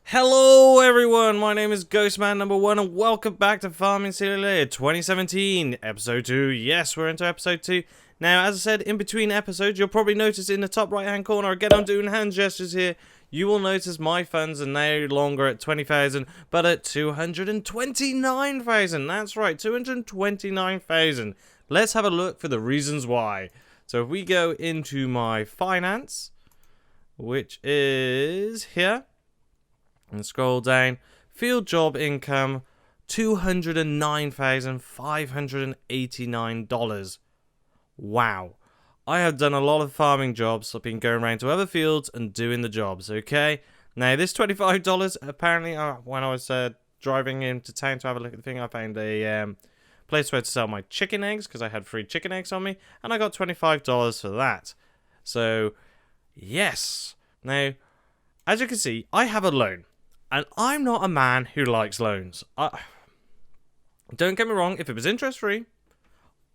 Hello everyone, my name is Ghostman #1 and welcome back to Farming Simulator 2017, episode 2. Yes, we're into episode 2. Now, as I said, in between episodes, you'll probably notice in the top right hand corner, again I'm doing hand gestures here, you will notice my funds are no longer at 20,000, but at 229,000. That's right, 229,000. Let's have a look for the reasons why. So if we go into my finance, which is here, and scroll down, field job income, $209,589. Wow. I have done a lot of farming jobs. I've been going around to other fields and doing the jobs, okay? Now, this $25, apparently, when I was driving into town to have a look at the thing, I found a place where to sell my chicken eggs, because I had free chicken eggs on me, and I got $25 for that. So, yes. Now, as you can see, I have a loan. And I'm not a man who likes loans. Don't get me wrong, if it was interest-free,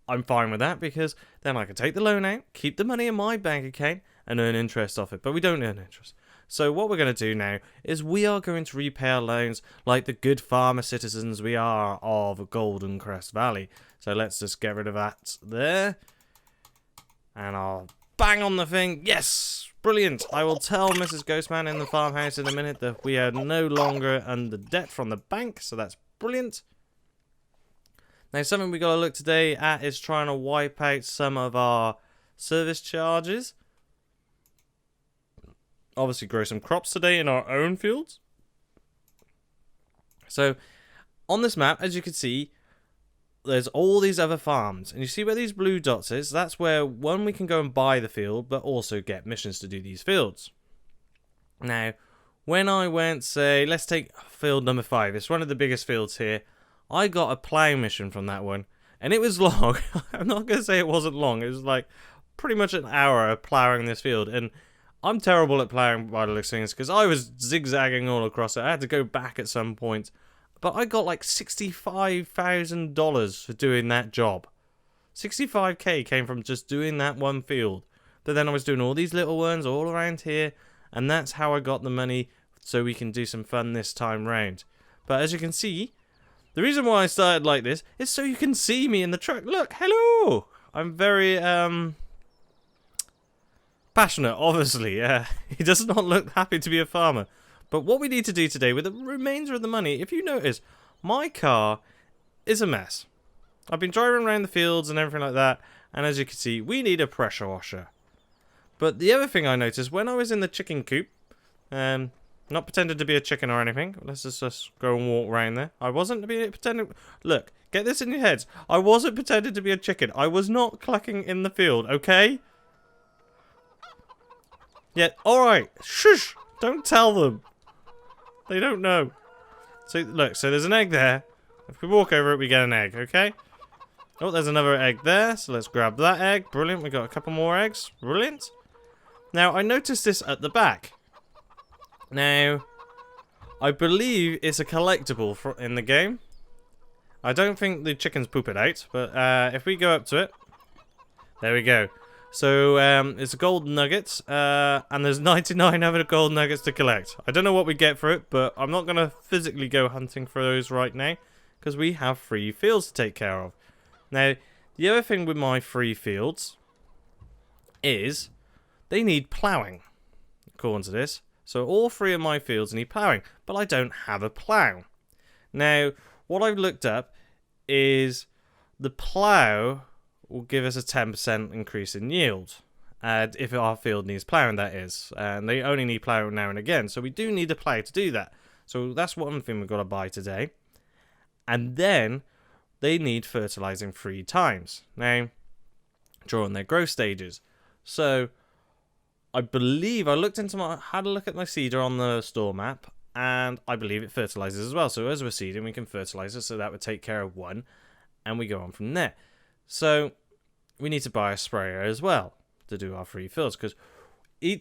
I'm fine with that, because then I can take the loan out, keep the money in my bank account, and earn interest off it. But we don't earn interest. So what we're going to do now is we are going to repay our loans like the good farmer citizens we are of Golden Crest Valley. So let's just get rid of that there. And I'll bang on the thing. Yes! Brilliant. I will tell Mrs. Ghostman in the farmhouse in a minute that we are no longer under debt from the bank, so that's brilliant. Now, something we got to look today at is trying to wipe out some of our service charges. Obviously, grow some crops today in our own fields. So, on this map, as you can see, there's all these other farms, and you see where these blue dots is? That's where, one, we can go and buy the field, but also get missions to do these fields. Now, when I went, say, let's take field number 5, it's one of the biggest fields here, I got a plow mission from that one, and it was long. I'm not going to say it wasn't long, it was like pretty much an hour of plowing this field, and I'm terrible at plowing by the looks of things, because I was zigzagging all across it. I had to go back at some point. But I got like $65,000 for doing that job. 65k came from just doing that one field. But then I was doing all these little ones all around here. And that's how I got the money so we can do some fun this time round. But as you can see, the reason why I started like this is so you can see me in the truck. Look, hello! I'm very, passionate, obviously. He does not look happy to be a farmer. But what we need to do today with the remainder of the money, if you notice, my car is a mess. I've been driving around the fields and everything like that, and as you can see, we need a pressure washer. But the other thing I noticed, when I was in the chicken coop, not pretending to be a chicken or anything, let's just go and walk around there. I wasn't pretending, look, get this in your heads, I wasn't pretending to be a chicken, I was not clucking in the field, okay? Yeah, alright, shush, don't tell them. They don't know. So, look, so there's an egg there. If we walk over it, we get an egg, okay? Oh, there's another egg there, so let's grab that egg. Brilliant, we got a couple more eggs. Brilliant. Now, I noticed this at the back. Now, I believe it's a collectible in the game. I don't think the chickens poop it out, but if we go up to it, there we go. So, it's a gold nugget, and there's 99 other gold nuggets to collect. I don't know what we get for it, but I'm not going to physically go hunting for those right now, because we have free fields to take care of. Now, the other thing with my free fields is they need ploughing, according to this. So, all 3 of my fields need ploughing, but I don't have a plough. Now, what I've looked up is the plough will give us a 10% increase in yield. If our field needs ploughing, that is. And they only need ploughing now and again. So we do need a plough to do that. So that's one thing we've got to buy today. And then they need fertilizing 3 times. Now, during their growth stages. So I believe I had a look at my seeder on the store map. And I believe it fertilizes as well. So as we're seeding, we can fertilize it. So that would take care of 1. And we go on from there. So we need to buy a sprayer as well to do our free fills, because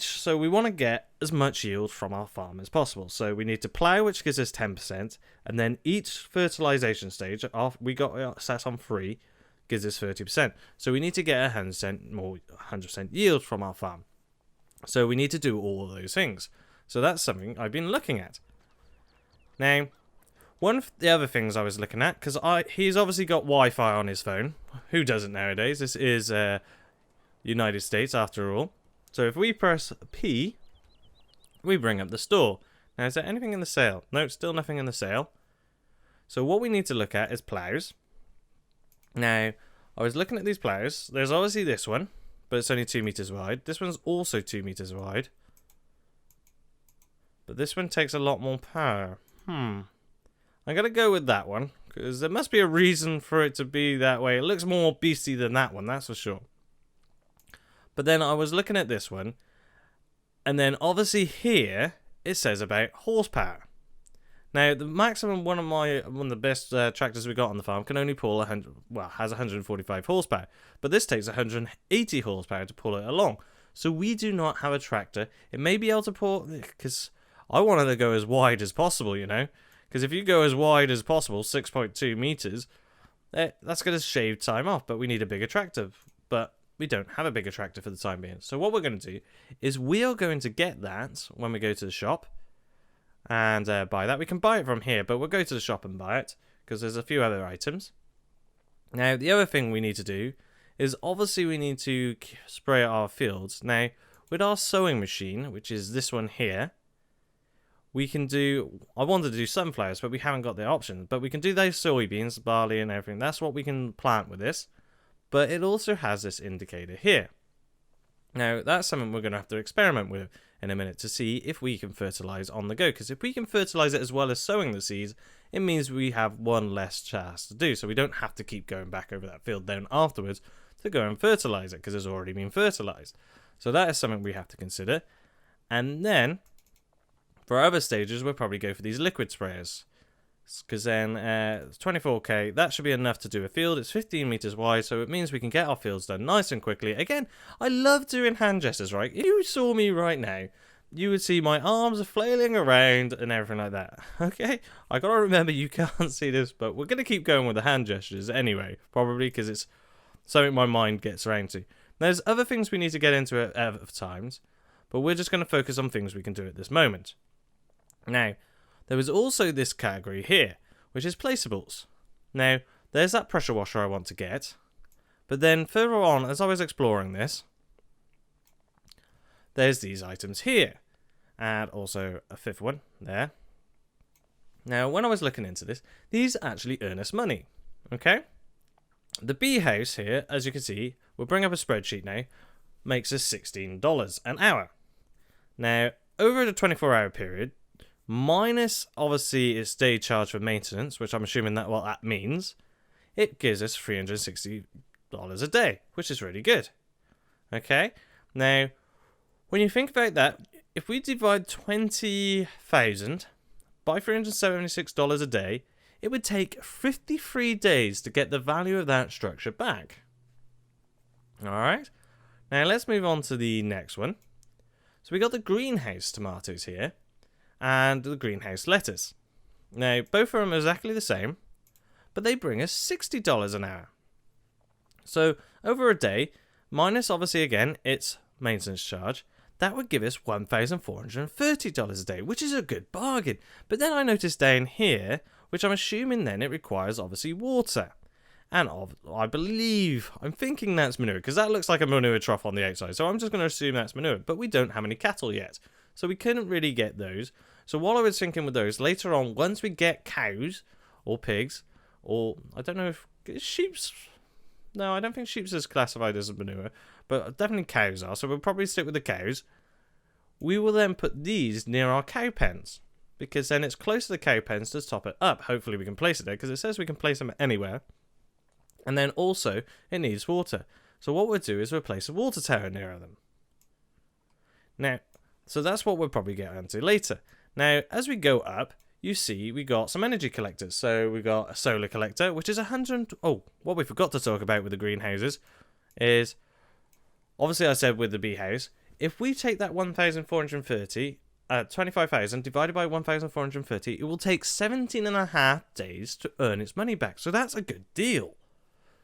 so we want to get as much yield from our farm as possible. So we need to plow, which gives us 10%, and then each fertilization stage we got set on free gives us 30%. So we need to get 100% yield from our farm. So we need to do all of those things. So that's something I've been looking at. Now, one of the other things I was looking at, because he's obviously got Wi-Fi on his phone. Who doesn't nowadays? This is United States after all. So if we press P, we bring up the store. Now, is there anything in the sale? No, still nothing in the sale. So what we need to look at is plows. Now, I was looking at these plows. There's obviously this one, but it's only 2 meters wide. This one's also 2 meters wide. But this one takes a lot more power. I'm going to go with that one, because there must be a reason for it to be that way. It looks more beastly than that one, that's for sure. But then I was looking at this one, and then obviously here, it says about horsepower. Now, the maximum one of the best tractors we got on the farm can only pull has 145 horsepower. But this takes 180 horsepower to pull it along. So we do not have a tractor. It may be able to pull, because I wanted to go as wide as possible, you know. Because if you go as wide as possible, 6.2 meters, that's going to shave time off. But we need a bigger tractor. But we don't have a bigger tractor for the time being. So what we're going to do is we are going to get that when we go to the shop. And buy that. We can buy it from here, but we'll go to the shop and buy it, because there's a few other items. Now, the other thing we need to do is obviously we need to spray our fields. Now, with our sowing machine, which is this one here, we can do, I wanted to do sunflowers, but we haven't got the option. But we can do those soybeans, barley and everything. That's what we can plant with this. But it also has this indicator here. Now, that's something we're going to have to experiment with in a minute to see if we can fertilize on the go. Because if we can fertilize it as well as sowing the seeds, it means we have one less task to do. So we don't have to keep going back over that field then afterwards to go and fertilize it, because it's already been fertilized. So that is something we have to consider. And then, for other stages, we'll probably go for these liquid sprayers. Because then 24k, that should be enough to do a field. It's 15 meters wide, so it means we can get our fields done nice and quickly. Again, I love doing hand gestures, right? If you saw me right now, you would see my arms flailing around and everything like that. Okay? I gotta remember you can't see this, but we're gonna keep going with the hand gestures anyway, probably because it's something my mind gets around to. There's other things we need to get into at other times, but we're just gonna focus on things we can do at this moment. Now, there is also this category here, which is placeables. Now, there's that pressure washer I want to get. But then further on, as I was exploring this, there's these items here. And also a fifth one there. Now, when I was looking into this, these actually earn us money. Okay? The bee house here, as you can see, we'll bring up a spreadsheet now, makes us $16 an hour. Now, over the 24-hour period, minus obviously its day charge for maintenance, which I'm assuming that what that means, it gives us $360 a day, which is really good. Okay, now when you think about that, if we divide 20,000 by $376 a day, it would take 53 days to get the value of that structure back. Alright, now let's move on to the next one. So we got the greenhouse tomatoes here and the greenhouse lettuce. Now, both of them are exactly the same, but they bring us $60 an hour. So, over a day, minus obviously again its maintenance charge, that would give us $1,430 a day, which is a good bargain. But then I noticed down here, which I'm assuming then it requires obviously water. And I'm thinking that's manure, because that looks like a manure trough on the outside. So I'm just going to assume that's manure, but we don't have any cattle yet. So we couldn't really get those. So what I was thinking with those, later on, once we get cows, or pigs, or, I don't know if, sheep's, no, I don't think sheep's is classified as a manure, but definitely cows are, so we'll probably stick with the cows. We will then put these near our cow pens, because then it's close to the cow pens to top it up. Hopefully we can place it there, because it says we can place them anywhere. And then also, it needs water. So what we'll do is we'll place a water tower near them. Now, so that's what we'll probably get into later. Now, as we go up, you see we got some energy collectors. So we got a solar collector, which is 100... Oh, what we forgot to talk about with the greenhouses is, obviously I said with the bee house, if we take that 1,430, 25,000 divided by 1,430, it will take 17.5 days to earn its money back. So that's a good deal.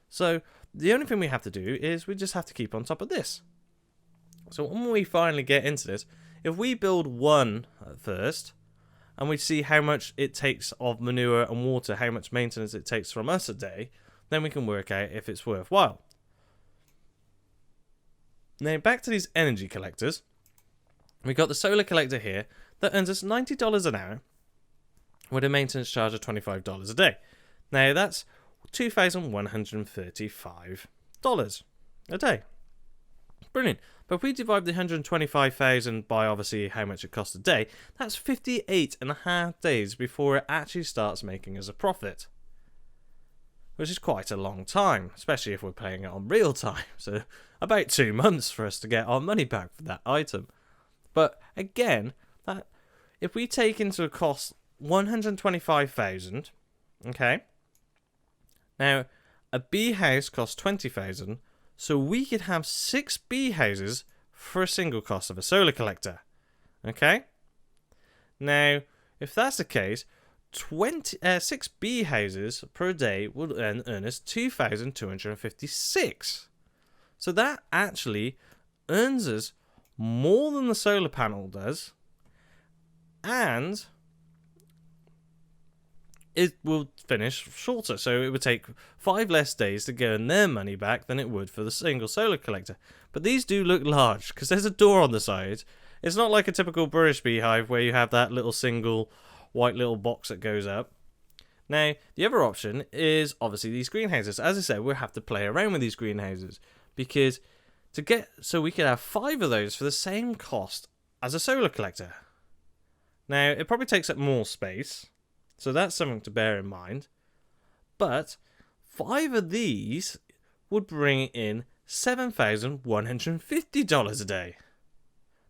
So the only thing we have to do is we just have to keep on top of this. So when we finally get into this, if we build one at first, and we see how much it takes of manure and water, how much maintenance it takes from us a day, then we can work out if it's worthwhile. Now back to these energy collectors. We've got the solar collector here that earns us $90 an hour with a maintenance charge of $25 a day. Now that's $2,135 a day. Brilliant. But if we divide the 125,000 by obviously how much it costs a day, that's 58.5 days before it actually starts making us a profit. Which is quite a long time, especially if we're playing it on real time. So about 2 months for us to get our money back for that item. But again, that if we take into a cost 125,000, okay. Now a bee house costs 20,000, so we could have 6 bee houses for a single cost of a solar collector. Okay. Now, if that's the case, 6 bee houses per day would earn us 2,256. So that actually earns us more than the solar panel does, and it will finish shorter. So it would take 5 less days to earn their money back than it would for the single solar collector. But these do look large because there's a door on the side. It's not like a typical British beehive where you have that little single white little box that goes up. Now, the other option is obviously these greenhouses. As I said, we'll have to play around with these greenhouses because so we could have 5 of those for the same cost as a solar collector. Now, it probably takes up more space, so that's something to bear in mind. But 5 of these would bring in $7,150 a day.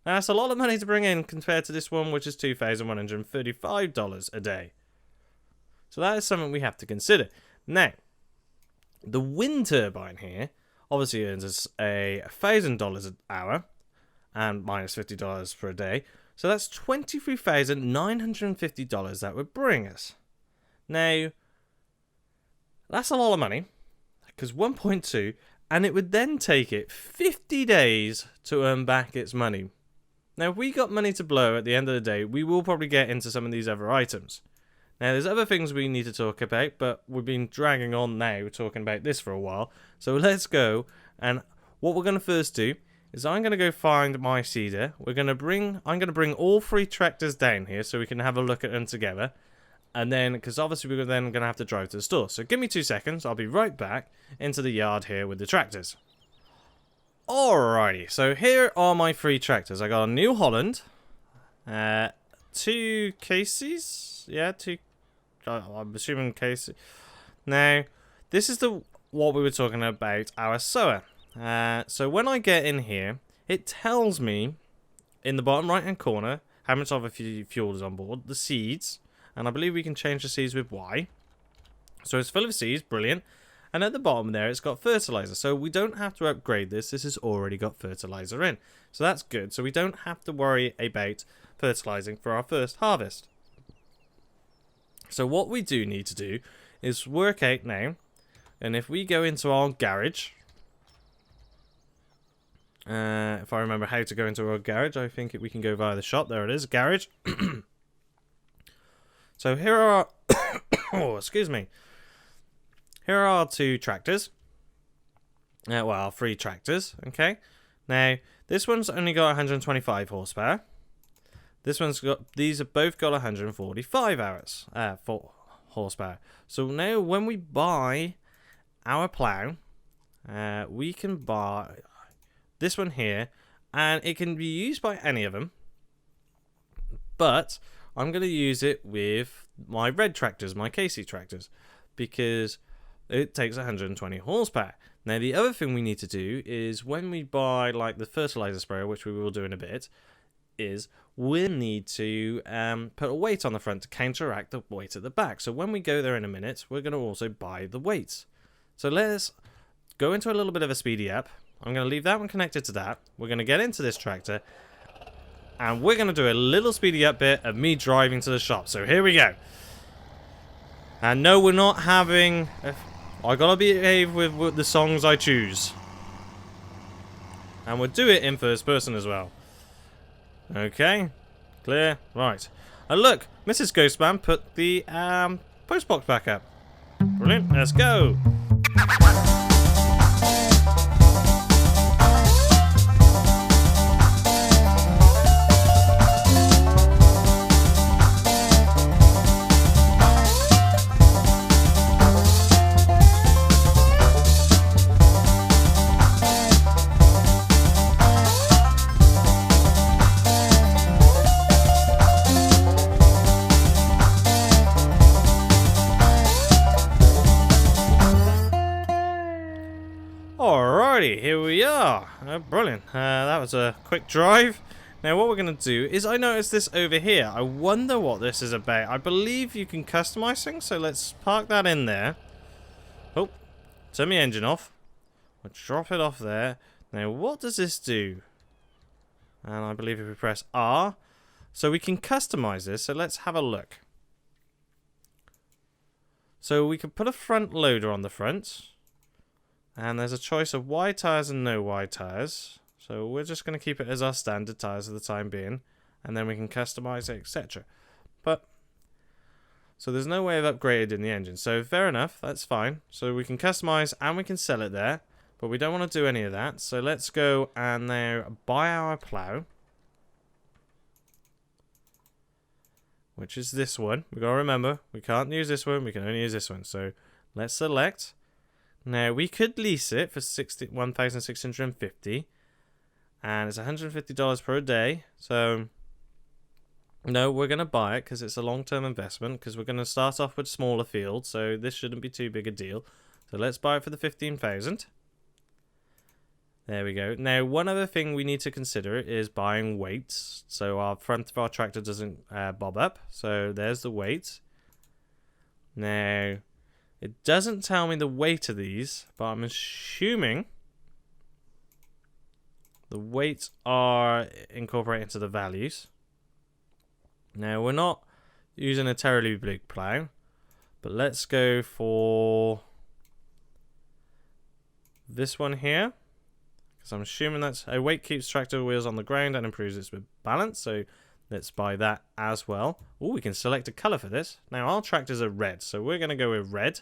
Now, that's a lot of money to bring in compared to this one, which is $2,135 a day. So that is something we have to consider. Now, the wind turbine here obviously earns us $1,000 an hour and minus $50 per day. So that's $23,950 that would bring us. Now, that's a lot of money because 1.2, and it would then take it 50 days to earn back its money. Now, if we got money to blow at the end of the day, we will probably get into some of these other items. Now, there's other things we need to talk about, but we've been dragging on now talking about this for a while. So let's go, and what we're going to first do is I'm going to go find my seeder. I'm going to bring all 3 tractors down here so we can have a look at them together. And then, because obviously we're then going to have to drive to the store. So give me 2 seconds. I'll be right back into the yard here with the tractors. Alrighty, so here are my 3 tractors. I got a New Holland, 2 Cases, yeah, 2. I'm assuming Casey. Now, this is what we were talking about, our sower. So when I get in here, it tells me in the bottom right hand corner how much of a fuel is on board, the seeds, and I believe we can change the seeds with Y. So it's full of seeds, brilliant. And at the bottom there, it's got fertilizer. So we don't have to upgrade this. This has already got fertilizer in. So that's good. So we don't have to worry about fertilizing for our first harvest. So what we do need to do is work out now. And if we go into our garage, if I remember how to go into our garage, I think we can go via the shop. There it is, garage. So here are oh, excuse me. Here are our 2 tractors. Well, 3 tractors, okay? Now, this one's only got 125 horsepower. These have both got 145 horsepower. So now when we buy our plow, we can buy this one here, and it can be used by any of them. But I'm going to use it with my red tractors, my Casey tractors, because it takes 120 horsepower. Now, the other thing we need to do is when we buy like the fertilizer sprayer, which we will do in a bit, is we'll need to put a weight on the front to counteract the weight at the back. So when we go there in a minute, we're going to also buy the weights. So let's go into a little bit of a speedy up. I'm going to leave that one connected to that. We're going to get into this tractor, and we're going to do a little speedy up bit of me driving to the shop. So here we go. And no, we're not having... I gotta behave with the songs I choose. And we'll do it in first person as well. Okay. Clear. Right. And look, Mrs. Ghostman put the postbox back up. Brilliant, let's go. Alrighty, here we are. Brilliant. That was a quick drive. Now what we're going to do is, I noticed this over here. I wonder what this is about. I believe you can customize things, so let's park that in there. Oh, turn the engine off. We'll drop it off there. Now what does this do? And I believe if we press R, so we can customize this. So let's have a look. So we can put a front loader on the front. And there's a choice of wide tyres and no wide tyres. So we're just going to keep it as our standard tyres for the time being. And then we can customize it, etc. So there's no way of upgrading the engine. So fair enough, that's fine. So we can customize and we can sell it there. But we don't want to do any of that. So let's go and now buy our plough. Which is this one. We've got to remember, we can't use this one. We can only use this one. So let's select. Now, we could lease it for $1,650, and it's $150 per day, so no, we're going to buy it because it's a long-term investment, because we're going to start off with smaller fields, so this shouldn't be too big a deal. So let's buy it for the $15,000. There we go. Now, one other thing we need to consider is buying weights, so our front of our tractor doesn't bob up, so there's the weight. Now, it doesn't tell me the weight of these, but I'm assuming the weights are incorporated into the values. Now, we're not using a terribly big plough, but let's go for this one here, because I'm assuming that's a weight keeps tractor wheels on the ground and improves its balance, so let's buy that as well. Oh, we can select a colour for this. Now, our tractors are red, so we're going to go with red.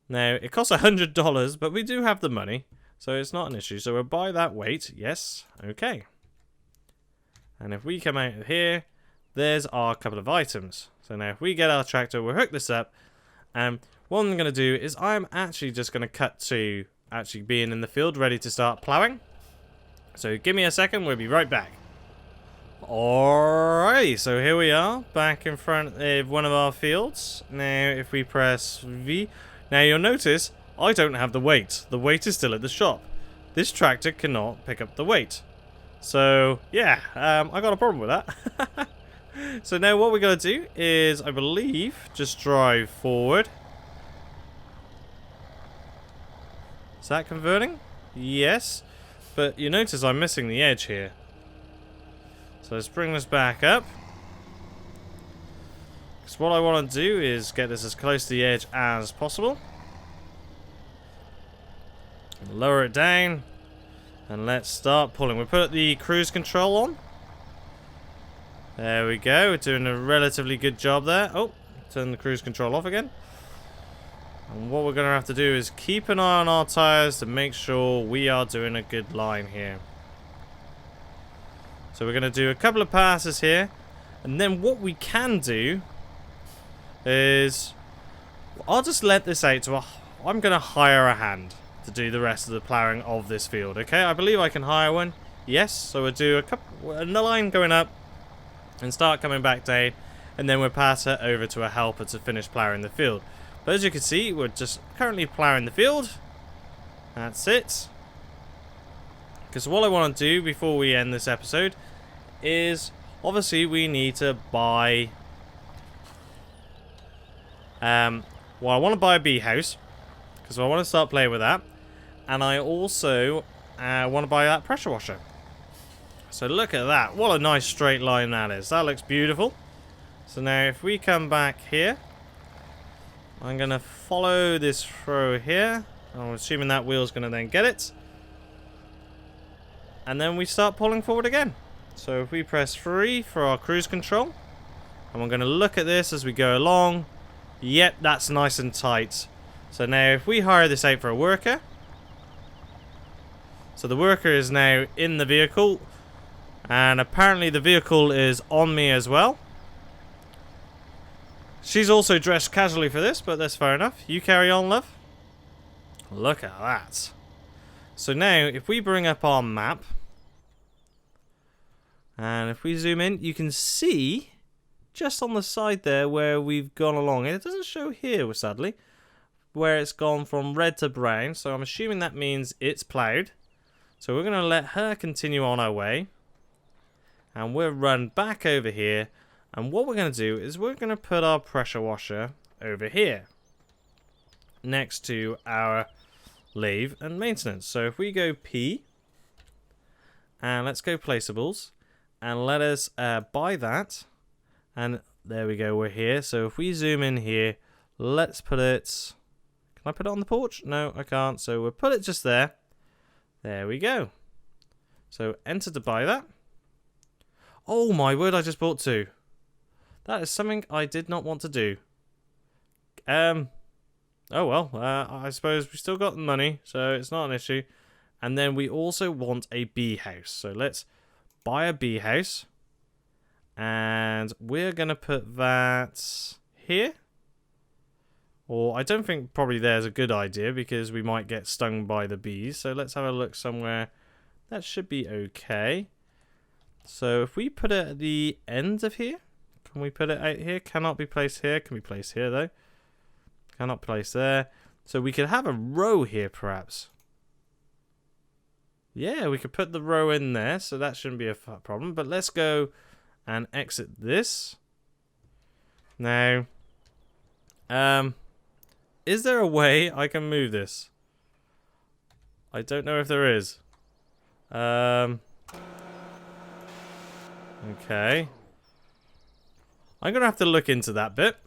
Now, it costs $100, but we do have the money, so it's not an issue. So we'll buy that weight. Yes. Okay. And if we come out of here, there's our couple of items. So now if we get our tractor, we'll hook this up. And what I'm going to do is I'm actually just going to cut to actually being in the field, ready to start ploughing. So give me a second, we'll be right back. Alrighty, so here we are, back in front of one of our fields. Now if we press V, now you'll notice I don't have the weight. The weight is still at the shop. This tractor cannot pick up the weight. So yeah, I got a problem with that. So now what we're going to do is, I believe, just drive forward. Is that converting? Yes. But you notice I'm missing the edge here. So let's bring this back up. Because what I want to do is get this as close to the edge as possible. Lower it down. And let's start pulling. We'll put the cruise control on. There we go. We're doing a relatively good job there. Oh, turn the cruise control off again. And what we're going to have to do is keep an eye on our tyres to make sure we are doing a good line here. So we're going to do a couple of passes here. And then what we can do is, I'll just let this out to I'm going to hire a hand to do the rest of the ploughing of this field. Okay, I believe I can hire one. Yes, so we'll do a line going up and start coming back down, and then we'll pass it over to a helper to finish ploughing the field. But as you can see, we're just currently ploughing the field. That's it. Because what I want to do before we end this episode is, obviously we need to buy well, I want to buy a bee house because I want to start playing with that, and I also want to buy that pressure washer. So look at that, what a nice straight line that is. That looks beautiful. So now if we come back here, I'm going to follow this through here. I'm assuming that wheel's going to then get it. And then we start pulling forward again. So if we press 3 for our cruise control, and we're going to look at this as we go along. Yep, that's nice and tight. So now if we hire this out for a worker, so the worker is now in the vehicle, and apparently the vehicle is on me as well. She's also dressed casually for this, but that's fair enough. You carry on, love. Look at that. So now if we bring up our map, and if we zoom in, you can see just on the side there where we've gone along. And it doesn't show here, sadly, where it's gone from red to brown. So I'm assuming that means it's ploughed. So we're going to let her continue on our way. And we'll run back over here. And what we're going to do is we're going to put our pressure washer over here, next to our lathe and maintenance. So if we go P, and let's go placeables, and let us buy that. And there we go, we're here. So if we zoom in here, let's put it... Can I put it on the porch? No, I can't. So we'll put it just there. There we go. So enter to buy that. Oh my word, I just bought 2. That is something I did not want to do. Oh well, I suppose we still got the money, so it's not an issue. And then we also want a bee house. So let's buy a bee house. And we're going to put that here. Or I don't think probably there's a good idea because we might get stung by the bees. So let's have a look somewhere. That should be okay. So if we put it at the end of here. Can we put it out here? Cannot be placed here. Can be placed here though. Cannot place there. So we could have a row here perhaps. Yeah, we could put the row in there. So that shouldn't be a problem. But let's go and exit this. Now, is there a way I can move this? I don't know if there is. Okay. I'm going to have to look into that bit.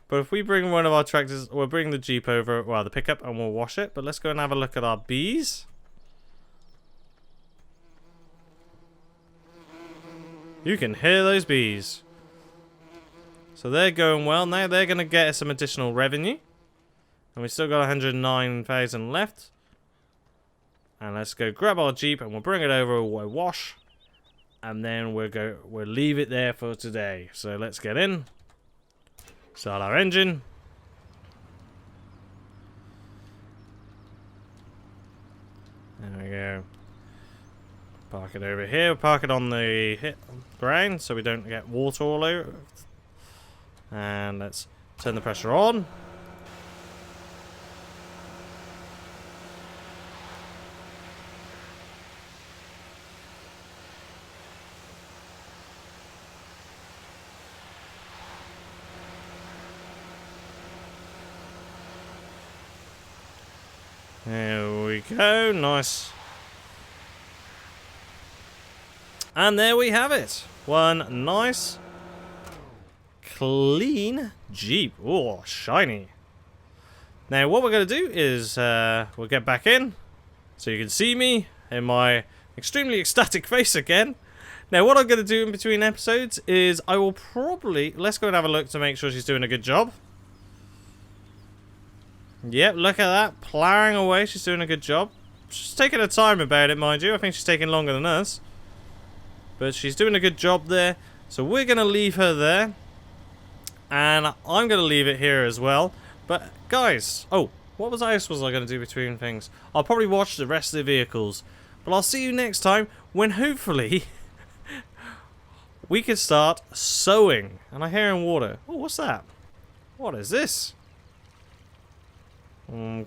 But if we bring one of our tractors, we'll bring the Jeep over, well, the pickup, and we'll wash it. But let's go and have a look at our bees. You can hear those bees. So they're going well. Now they're going to get us some additional revenue. And we've still got 109,000 left. And let's go grab our Jeep and we'll bring it over, we'll wash. And then we'll leave it there for today. So let's get in. Start our engine. There we go. Park it over here. Park it on the ground so we don't get water all over. And let's turn the pressure on. There we go. Nice. And there we have it. One nice, clean Jeep. Oh, shiny. Now, what we're going to do is we'll get back in so you can see me in my extremely ecstatic face again. Now, what I'm going to do in between episodes is I will probably... Let's go and have a look to make sure she's doing a good job. Yep, look at that. Ploughing away. She's doing a good job. She's taking her time about it, mind you. I think she's taking longer than us. But she's doing a good job there. So we're going to leave her there. And I'm going to leave it here as well. But, guys. Oh, what else was I going to do between things? I'll probably watch the rest of the vehicles. But I'll see you next time when hopefully we can start sowing. And I hear in water. Oh, what's that? What is this?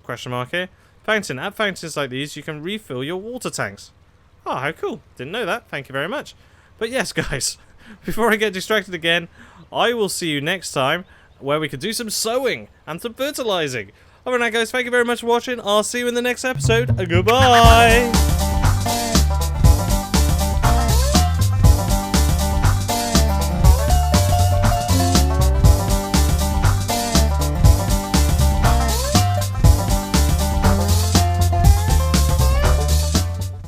Question mark here. Fountain. At fountains like these, you can refill your water tanks. Oh, how cool. Didn't know that. Thank you very much. But yes, guys, before I get distracted again, I will see you next time where we can do some sowing and some fertilizing. Alright, guys, thank you very much for watching. I'll see you in the next episode. Goodbye.